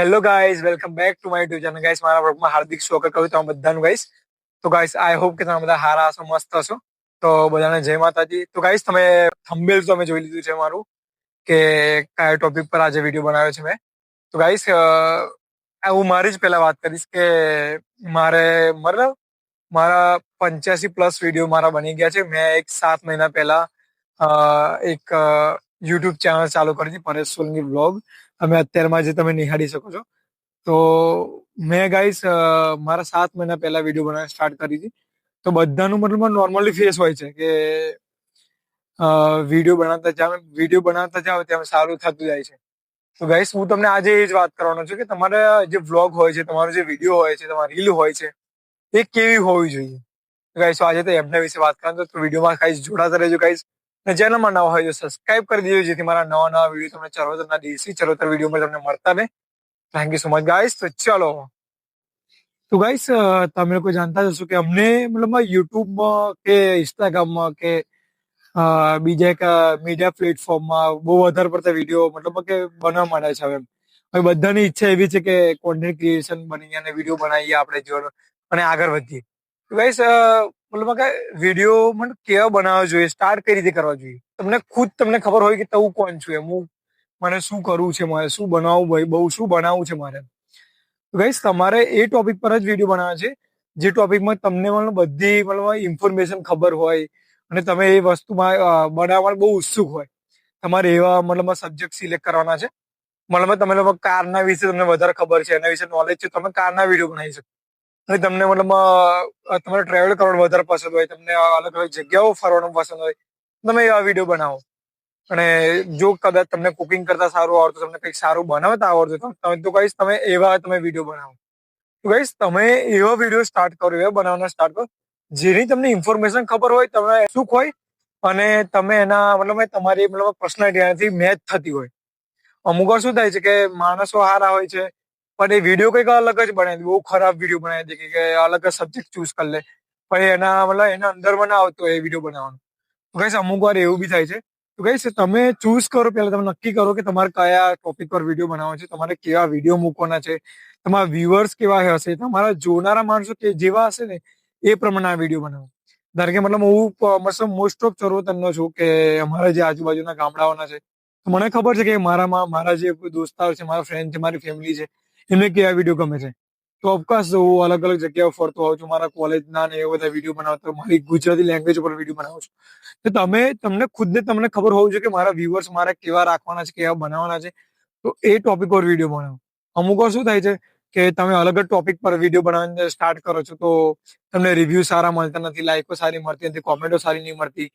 Hello guys, welcome back to my YouTube channel guys. મારા વર્ગમાં હાર્દિક સ્વાગત કરું તમે બધાનું ગાઈઝ. તો ગાઈઝ આઈ હોપ કે તમે બધા હારા હશો, મસ્ત હશો. તો બધાને જય માતાજી. તો ગાઈઝ તમે થંબનેલ તમે જોઈ લીધું છે મારું કે કયા ટોપિક પર આજે વિડીયો બનાવ્યો છે મેં. તો ગાઈઝ હું મારી જ પહેલા વાત કરીશ કે મારે મતલબ મારા 85+ વિડીયો મારા બની ગયા છે. મેં એક 7 મહિના પહેલા એક યુટ્યુબ ચેનલ ચાલુ કરી હતી, પરેશ સોલંકી બ્લોગ. તમે અત્યારમાં જે તમે નિહાળી શકો છો. તો મેં ગાઈસ મારા 7 મહિના પહેલા વિડીયો બનાવવા સ્ટાર્ટ કરી હતી. તો બધાનું મતલબ નોર્મલી ફેસ હોય છે કે વિડીયો બનાવતા જાવ તેમ સારું થતું જાય છે. તો ગાઈસ હું તમને આજે એ જ વાત કરવાનો છું કે તમારા જે વ્લોગ હોય છે, તમારો જે વિડીયો હોય છે, તમારી રીલ હોય છે, એ કેવી હોવી જોઈએ. ગાઈસ આજે તો એમના વિશે વાત કરવાનું તો વિડીયોમાં ગાઈસ જોડાતા રહેજો ગાઈસ. અને ચેનલમાં નવા હોય તો સબસ્ક્રાઇબ કરી દેજો જેથી મારા નવા વિડીયો તમને ચરોતરના દેશી ચરોતર વિડીયોમાં તમને મળતા રહે. Thank you so much guys. તો ચલો. તો ગાઈસ તમે લોકો જાણતા જ હશો કે અમને મતલબ યુટ્યુબમાં કે ઇન્સ્ટાગ્રામમાં કે બીજા એક મીડિયા પ્લેટફોર્મમાં બહુ વધારે પડતા વિડીયો મતલબ કે બનાવવા માંડ્યા છે હવે બધાની ઈચ્છા એવી છે કે કોન્ટેન્ટ ક્રિએશન બની અને વિડીયો બનાવીએ આપણે જીવન અને આગળ વધીએ. તો ગાઈસ મતલબ કે વિડીયો મતલબ કેવા બનાવવા જોઈએ, સ્ટાર્ટ કઈ રીતે કરવા જોઈએ. તમને ખબર હોય કે હું કોણ છું, મને શું કરવું છે, મારે શું બનાવવું ભાઈ, બહુ શું બનાવવું છે મારે. તો ગાઈસ તમારે એ ટોપિક પર જ વિડીયો બનાવવા છે જે ટોપિકમાં તમને મતલબ બધી મતલબ ઇન્ફોર્મેશન ખબર હોય અને તમે એ વસ્તુમાં બનાવવા બહુ ઉત્સુક હોય. તમારે એવા મતલબ સબ્જેક્ટ સિલેક્ટ કરવાના છે. મતલબ તમે લોકો કારના વિશે તમને વધારે ખબર છે, એના વિશે નોલેજ છે, તમે કારના વિડીયો બનાવી શકો. અને તમને મતલબ તમારે ટ્રાવેલ કરવાનું વધારે પસંદ હોય, તમને અલગ અલગ જગ્યાઓ ફરવાનું પસંદ હોય, તમે એવા વિડીયો બનાવો. અને જો કદાચ તમને કુકિંગ કરતા સારું આવડતું, તમને કંઈક સારું બનાવતા આવડતું તો કહીશ તમે એવા વિડીયો બનાવો. તો કહીશ તમે એવા વિડીયો સ્ટાર્ટ કરો, એવા બનાવવાના સ્ટાર્ટ કરો જેની તમને ઇન્ફોર્મેશન ખબર હોય, તમને સુખ હોય અને તમે એના મતલબ તમારી મતલબ પર્સનાલિટી મેચ થતી હોય. અમુક વાર શું થાય છે કે માણસો હારા હોય છે પણ એ વિડીયો કંઈક અલગ જ બનાવી દે, બહુ ખરાબ વિડીયો બનાવી દે કે અલગ જ સબ્જેક્ટ ચૂઝ કરી લે, પણ એના મતલબ એના અંદરમાં ના આવતો એ વિડીયો બનાવવાનો. તો કહીશ અમુક વાર એવું બી થાય છે. તો કહીશ તમે ચૂઝ કરો, પહેલા તમે નક્કી કરો કે તમારે કયા ટોપિક પર વિડીયો બનાવવાનો છે, તમારે કેવા વિડીયો મૂકવાના છે, તમારા વ્યુઅર્સ કેવા હશે, તમારા જોનારા માણસો કે જેવા હશે ને એ પ્રમાણે વિડીયો બનાવો. ધારો કે મતલબ હું મોસ્ટ ઓફ ચરોતરનો છું કે અમારા જે આજુબાજુના ગામડાઓના છે, મને ખબર છે કે મારા જે દોસ્તાર છે, મારા ફ્રેન્ડ છે, મારી ફેમિલી છે, એમને કેવા વિડીયો ગમે છે. તો ઓફકોર્સ હું અલગ અલગ જગ્યાઓ ફરતો હોઉં છું, મારા કોલેજના ને એવા બધા વિડીયો બનાવતો, મારી ગુજરાતી લેંગ્વેજ ઉપર વિડીયો બનાવું છું. તો તમને ખબર હોવું જોઈએ કે મારા વ્યુઅર્સ મારે કેવા રાખવાના છે, કેવા બનાવવાના છે. તો એ ટોપિક પર વિડીયો બનાવો. અમુક વાર શું થાય છે કે તમે અલગ જ ટોપિક પર વિડીયો બનાવવાનું સ્ટાર્ટ કરો છો તો તમને રિવ્યુ સારા મળતા નથી, લાઈકો સારી મળતી નથી, કોમેન્ટો સારી નહીં મળતી.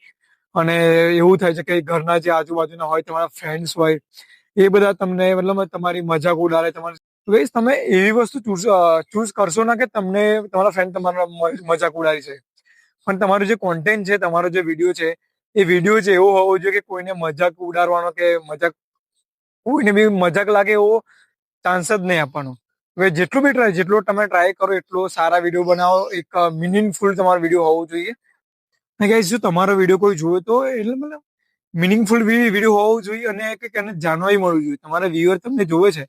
અને એવું થાય છે કે ઘરના જે આજુબાજુના હોય, તમારા ફ્રેન્ડ્સ હોય, એ બધા તમને મતલબ તમારી મજાક ઉડાડે. તમે એવી વસ્તુ ચૂઝ કરશો ના કે તમને તમારા ફ્રેન્ડ તમારા મજાક ઉડાડી છે. પણ તમારું જે કોન્ટેન્ટ છે, તમારો જે વિડીયો છે, એ વિડીયો છે એવો હોવો જોઈએ કે કોઈને મજાક ઉડાડવાનો કે કોઈને બી મજાક લાગે એવો ચાન્સ જ નહીં આપવાનો. હવે જેટલો તમે ટ્રાય કરો એટલો સારા વિડીયો બનાવો, એક મિનિંગફુલ તમારો વિડીયો હોવો જોઈએ. અને ગાઈસ જો તમારો વિડીયો કોઈ જોવે તો એટલે મતલબ મિનિંગફુલ વિડીયો હોવો જોઈએ અને કંઈક એને જાણવાય મળવું જોઈએ. તમારા વ્યુઅર તમને જોવે છે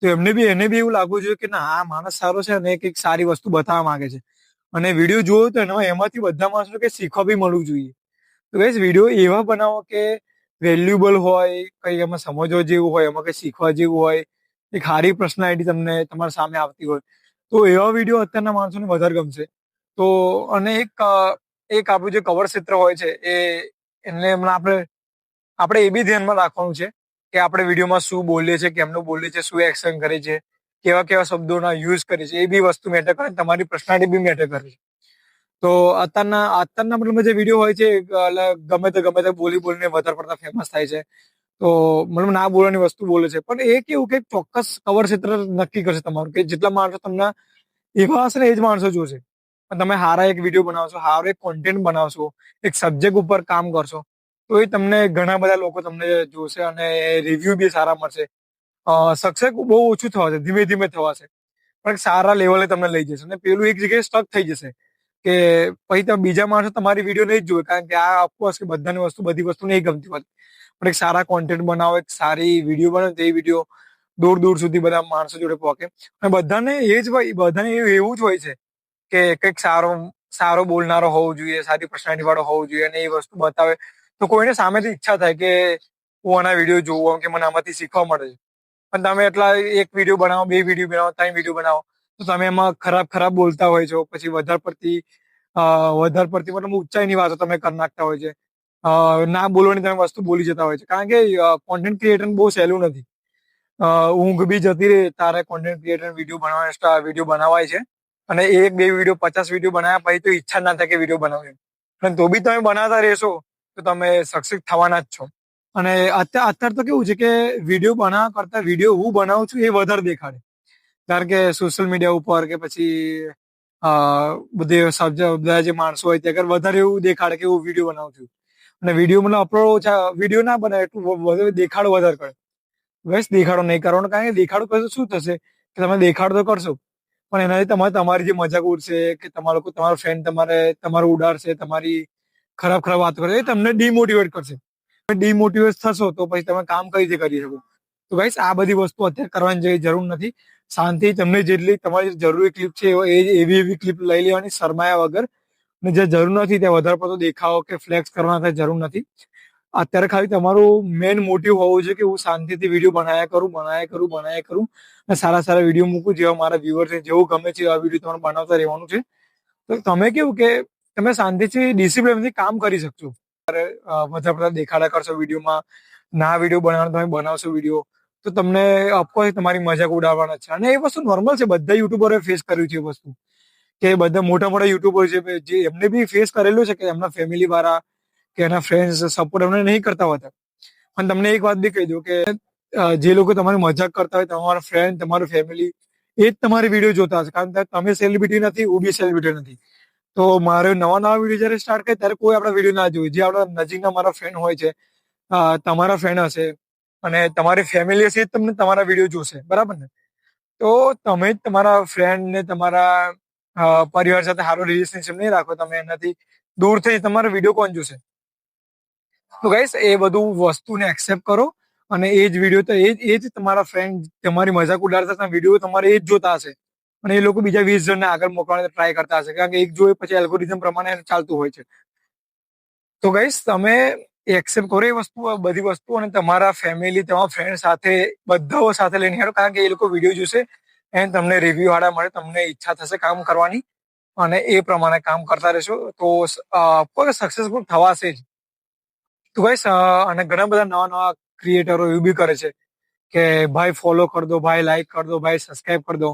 તો એને બી એવું લાગવું જોઈએ કે ના આ માણસ સારો છે અને કંઈક સારી વસ્તુ બતાવવા માંગે છે. અને વિડીયો જોવો તો એમાંથી બધા માણસો કે શીખવા બી મળવું જોઈએ. તો ગાઈસ વિડીયો એવા બનાવો કે વેલ્યુબલ હોય, કંઈ એમાં સમજવા જેવું હોય, એમાં કંઈ શીખવા જેવું હોય, એક સારી પર્સનાલિટી તમને તમારા સામે આવતી હોય, તો એવા વિડીયો અત્યારના માણસોને વધારે ગમશે. તો અને એક આપણું જે કવર ક્ષેત્ર હોય છે એને આપણે એ બી ધ્યાનમાં રાખવાનું છે કે આપણે વિડીયોમાં શું બોલીએ છીએ, કેમનું બોલીએ છીએ, શું એક્શન કરે છે, કેવા કેવા શબ્દોના યુઝ કરે છે, એ બી વસ્તુ મેટર કરે, તમારી પર્સનાલિટી બી મેટર કરે છે. તો અત્યારના મતલબ જે વિડીયો હોય છે ગમે તે બોલીને વધારે પડતા ફેમસ થાય છે. તો મતલબ ના બોલવાની વસ્તુ બોલે છે, પણ એ કેવું કે ચોક્કસ કવર ક્ષેત્ર નક્કી કરશે તમારું કે જેટલા માણસો તમને એવા હશે ને એ જ માણસો જોશે. તમે સારા એક વિડીયો બનાવશો, સારો એક કોન્ટેન્ટ બનાવશો, એક સબ્જેક્ટ ઉપર કામ કરશો તો એ તમને ઘણા બધા લોકો તમને જોશે અને રિવ્યુ બી સારા મળશે. સક્સેસ બહુ ઓછું થવા છે, ધીમે ધીમે થવા છે, પણ સારા લેવલે તમને લઈ જશે. અને પેલું એક જગ્યાએ સ્ટક થઈ જશે કે પછી તમે બીજા માણસો તમારી વિડીયો નહીં જ જોવે, કારણ કે આ ઓફકોર્સ કે બધી વસ્તુ નહીં ગમતી હોય. પણ એક સારા કોન્ટેન્ટ બનાવો, એક સારી વિડીયો બનાવો તો એ વિડીયો દૂર દૂર સુધી બધા માણસો જોડે પહોંચે. અને બધાને એવું જ હોય છે કે કંઈક સારો બોલનારો હોવો જોઈએ, સારી પર્સનાલિટી વાળો હોવો જોઈએ, અને એ વસ્તુ બતાવે તો કોઈને સામેથી ઈચ્છા થાય કે હું આના વિડીયો જોઉં કે મને આમાંથી શીખવા મળે છે. પણ તમે એટલા એક વિડીયો બનાવો, 2 વિડીયો બનાવો, 3 વિડીયો બનાવો તો તમે એમાં ખરાબ બોલતા હોય છો, પછી વધારે પડતી મતલબ ઊંચાઈની વાતો તમે કરી નાખતા હોય છે. ના બોલવાની તમે વસ્તુ બોલી જતા હોય છે, કારણ કે કોન્ટેન્ટ ક્રિએટર બહુ સહેલું નથી. ઊંઘ બી જતી રહે તારે કોન્ટેન્ટ ક્રિએટર વિડીયો બનાવાય છે, અને 1-2 વિડીયો 50 વિડીયો બનાવ્યા પછી તો ઈચ્છા ના થાય કે વિડીયો બનાવ્યો, પણ તો બી તમે બનાવતા રહેશો તો તમે સક્સેસ થવાના જ છો. અને અત્યારે તો કેવું છે કે વિડીયો બનાવવા કરતા વિડીયો હું બનાવું છું એ વધારે દેખાડે, કારણ કે સોશિયલ મીડિયા ઉપર કે પછી બધા જે માણસો હોય ત્યાં વધારે એવું દેખાડે કે હું વિડીયો બનાવું છું. અને વિડીયો મને વિડીયો ના બનાવે એટલું દેખાડો વધારે કરે. બસ દેખાડો નહીં કરવાનો, કારણ કે દેખાડો કરશો શું થશે કે તમે દેખાડો તો કરશો પણ એનાથી તમારી જે મજાક ઉડશે કે તમારો ફ્રેન્ડ તમારું ઉડાડશે, તમારી ખરાબ વાતો કરશે, એ તમને ડિમોટિવેટ કરશે. ડિમોટિવેટ થશો તો પછી તમે કામ કઈ રીતે કરી શકો? તો ગાઈસ આ બધી વસ્તુ અત્યારે કરવાની જરૂર નથી. શાંતિ તમને જેટલી તમારી જરૂરી ક્લિપ છે એવી ક્લિપ લઈ લેવાની શરમાયા વગર. અને જે જરૂર નથી ત્યાં વધારે પડતો દેખાવો કે ફ્લેક્સ કરવાના જરૂર નથી. અત્યારે ખાલી તમારું મેઇન મોટિવ હોવું જોઈએ કે હું શાંતિથી વિડીયો બનાયા કરું અને સારા વિડીયો મૂકું, જેવા મારા વ્યુઅર્સ જેવું ગમે છે એવા વિડીયો તમારે બનાવતા રહેવાનું છે. તો તમે કેવું કે તમે શાંતિથી ડિસિપ્લિનથી કામ કરી શકશો. વધારે દેખાડા કરશો વિડીયોમાં, ના વિડીયો બનાવવાનો તમે બનાવશો વિડીયો તો તમને ઓફકોર્સ તમારી મજાક ઉડાવવાના છે. અને એ વસ્તુ નોર્મલ છે, બધા યુટ્યુબરોએ ફેસ કર્યું છે એ વસ્તુ, કે બધા મોટા યુટ્યુબર છે જે એમને બી ફેસ કરેલું છે કે એમના ફેમિલી વાળા કે એના ફ્રેન્ડ્સ સપોર્ટ એમને નહીં કરતા હોતા. પણ તમને એક વાત બી કહી દઉં કે જે લોકો તમારી મજાક કરતા હોય, તમારા ફ્રેન્ડ, તમારું ફેમિલી, એ જ તમારી વિડીયો જોતા હશે, કારણ કે તમે સેલિબ્રિટી નથી, હું બી સેલિબ્રિટી નથી. તો મારે નવા વિડીયો જયારે સ્ટાર્ટ કરે ત્યારે કોઈ આપણા વિડીયો ના જોયું. જે આપણા નજીકના મારા ફ્રેન્ડ હોય છે, તમારા ફ્રેન્ડ હશે અને તમારી ફેમિલી હશે, તમને તમારા વિડીયો જોશે, બરાબર ને? તો તમે જ તમારા ફ્રેન્ડ ને તમારા પરિવાર સાથે સારો રિલેશનશિપ નહીં રાખો, તમે એનાથી દૂર થઈ તમારો વિડીયો કોણ જોશે? તો ગાઈસ એ બધું વસ્તુને એક્સેપ્ટ કરો, અને એ જ વિડીયો તો એ જ તમારા ફ્રેન્ડ તમારી મજાક ઉડાડતા વિડીયો તમારે એ જ જોતા હશે, અને એ લોકો બીજા 20 જણને આગળ મોકલવાનો ટ્રાય કરતા હશે, કારણ કે એક જોઈ પછી એલ્ગોરિધમ પ્રમાણે ચાલતું હોય છે. તો ગાઈસ તમે એક્સેપ્ટ કરો એ બધી વસ્તુ, અને તમારા ફેમિલી, તમારા ફ્રેન્ડ સાથે બધાઓ સાથે લઈને હેડો, કારણ કે એ લોકો વિડીયો જોશે અને તમને રિવ્યુ હાડા મળે, તમને ઈચ્છા થશે કામ કરવાની, અને એ પ્રમાણે કામ કરતા રહેશો તો સક્સેસફુલ થવાશે જ. તો ગાઈસ અને ઘણા બધા નવા ક્રિએટરો એવું બી કરે છે કે ભાઈ ફોલો કરી દો, ભાઈ લાઈક કરી દો, ભાઈ સબસ્ક્રાઇબ કરી દો.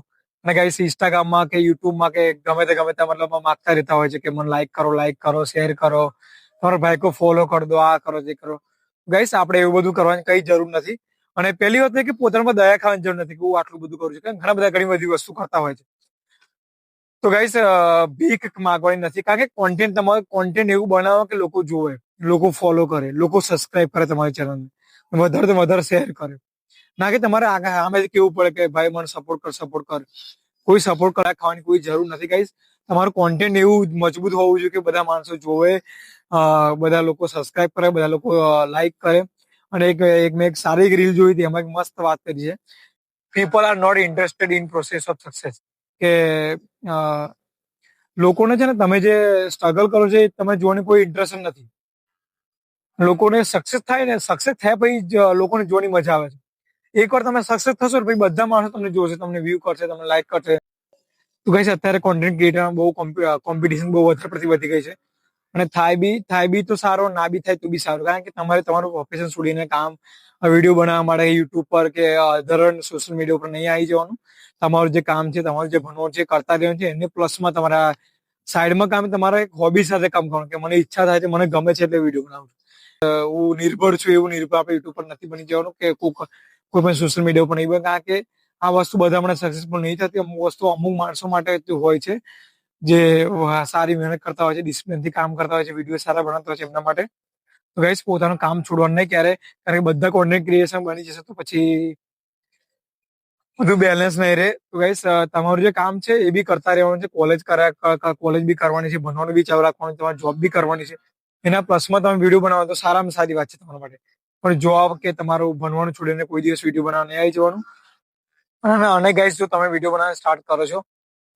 અને ગાઈસ ઇન્સ્ટાગ્રામમાં કે યુટ્યુબમાં કે ગમે તે મતલબ માંગતા રહેતા હોય છે કે મને લાઈક કરો, શેર કરો, તમારા ભાઈ કો ફોલો કરી દો, આ કરો, તે કરો. ગાઈસ આપણે એવું બધું કરવાની કઈ જરૂર નથી. અને પહેલી વાત એ કે પોતાનામાં દયા ખાવાની જરૂર નથી કે હું આટલું બધું કરું છું, કારણ ઘણા બધા ઘણી બધી વસ્તુ કરતા હોય છે. તો ગાઈસ ભીખ માંગવાની નથી, કારણ કે તમારે કોન્ટેન્ટ એવું બનાવો કે લોકો જોવે, લોકો ફોલો કરે, લોકો સબસ્ક્રાઇબ કરે તમારી ચેનલને, વધારે શેર કરે. ના કે તમારે આમે કેવું પડે કે ભાઈ મને સપોર્ટ કર. કોઈ સપોર્ટ કરા ખાવાની કોઈ જરૂર નથી ગાઈસ. તમારું કોન્ટેન્ટ એવું મજબૂત હોવું જોઈએ કે બધા માણસો જોવે, બધા લોકો સબસ્ક્રાઇબ કરે, બધા લોકો લાઈક કરે. અને મેં એક સારી રીલ જોઈ હતી, એમાં એક મસ્ત વાત કરી છે, people are not interested in process of success. કે લોકોને છે ને તમે જે સ્ટ્રગલ કરો છો એ તમે જોવાની કોઈ ઇન્ટરેસ્ટ નથી. લોકોને સક્સેસ થયા પછી લોકોને જોવાની મજા આવે છે. એકવાર તમે સક્સેસ થશો પછી બધા માણસો તમને જોશે, તમને વ્યૂ કરશે, તમને લાઈક કરશે. તો ગાઈસ અત્યારે કોન્ટેન્ટ ક્રિએટર બહુ કોમ્પિટિશન બહુ વધારે પડતી વધી ગઈ છે. અને થાય બી તો સારો, ના બી થાય તો બી સારું, કારણ કે તમારે તમારું પ્રોફેશન છોડીને કામ વિડીયો બનાવવા માટે યુટ્યુબ પર કે અધર સોશિયલ મીડિયા ઉપર નહીં આવી જવાનું. તમારું જે કામ છે, તમારું જે ભણવાનું છે કરતા રહેવાનું છે, એને પ્લસમાં તમારા સાઈડમાં કામ, તમારા એક હોબી સાથે કામ કરવાનું, કે મને ઈચ્છા થાય છે, મને ગમે છે એટલે વિડીયો બનાવું છું. હું નિર્ભર છું એવું નિર્ભર આપણે યુટ્યુબ પર નથી બની જવાનું કે કોઈ પણ સોશિયલ મીડિયા ઉપર નહીં બને, કારણ કે આ વસ્તુ બધા મને સક્સેસફુલ નહીં થતી. અમુક વસ્તુ અમુક માણસો માટે હોય છે જે સારી મહેનત કરતા હોય છે, ડિસિપ્લિનથી કામ કરતા હોય છે, વિડીયો સારા બનાવતા હોય છે એમના માટે. તો ગાઈસ પોતાનું કામ છોડવાનું નહીં ક્યારે, કારણ કે બધા કોન્ટેન્ટ ક્રિએશન બની જશે તો પછી બધું બેલેન્સ નહીં રહે. તો ગાઈસ તમારું જે કામ છે એ બી કરતા રહેવાનું છે, કોલેજ બી કરવાની છે, ભણવાનું બી ચાલુ રાખવાનું, તમારી જોબ બી કરવાની છે. એના પ્લસમાં તમે વિડીયો બનાવો તો સારામાં સારી વાત છે તમારા માટે. પણ જોબ કે તમારું ભણવાનું છોડીને કોઈ દિવસ વિડીયો બનાવવા નહીં આવી જવાનું. અને ગાઈસ જો તમે વિડીયો બનાવવા સ્ટાર્ટ કરો છો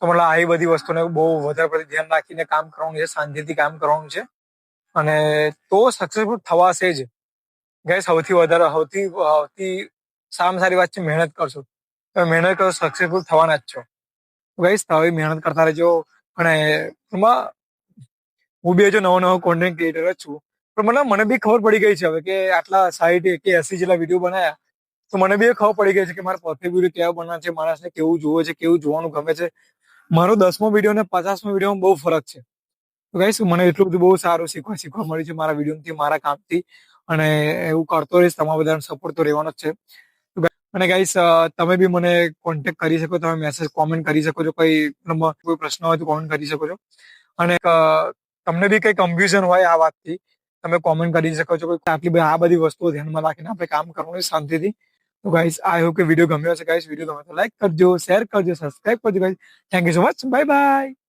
તો મતલબ આવી બધી વસ્તુને બહુ વધારે પડતી ધ્યાન રાખીને કામ કરવાનું છે, શાંતિથી કામ કરવાનું છે, અને તો સક્સેસફુલ થવાશે જ. ગાઈસ સૌથી વધારે સૌથી સૌથી સારામાં સારી વાત છે મહેનત કરશો. તમે મહેનત કરો સક્સેસફુલ થવાના જ છો. ગાઈસ હવે મહેનત કરતા રહેજો. અને એમાં હું બી હજુ નવો કોન્ટેન્ટ ક્રિએટર જ છું, પણ મને બી ખબર પડી ગઈ છે હવે કે આટલા 60 કે 80 જેટલા વિડીયો બનાયા તો મને બી ખબર પડી ગઈ છે કે મારે પરફેક્ટ વિડીયો કેવા બનાવવા છે, માણસને કેવું જોવે છે, કેવું જોવાનું ગમે છે. મારો 10મો વિડીયો અને 50મો વિડીયોમાં બહુ ફરક છે. તો ગાઈસ મને એટલું બધું બહુ સારું શીખવા મળ્યું છે મારા વિડીયોથી, મારા કામથી. અને એવું કરતો રહીશ, તમારા બધાનો સપોર્ટ તો રહેવાનો જ છે. અને ગાઈસ તમે બી મને કોન્ટેક્ટ કરી શકો, તમે મેસેજ કોમેન્ટ કરી શકો છો, કોઈ પ્રશ્ન હોય તો કોમેન્ટ કરી શકો છો. અને તમને બી કઈ કન્ફ્યુઝન હોય આ વાતથી તમે કોમેન્ટ કરી શકો છો. આ બધી વસ્તુઓ ધ્યાનમાં રાખીને આપણે કામ કરવાનું શાંતિથી. તો ગાઈસ આઈ હોપ કે વિડીયો ગમ્યો હશે. ગાઈસ વિડીયો ગમે તો લાઈક કરજો, શેર કરજો, સબસ્ક્રાઇબ કરજો. Guys thank you so much, bye bye.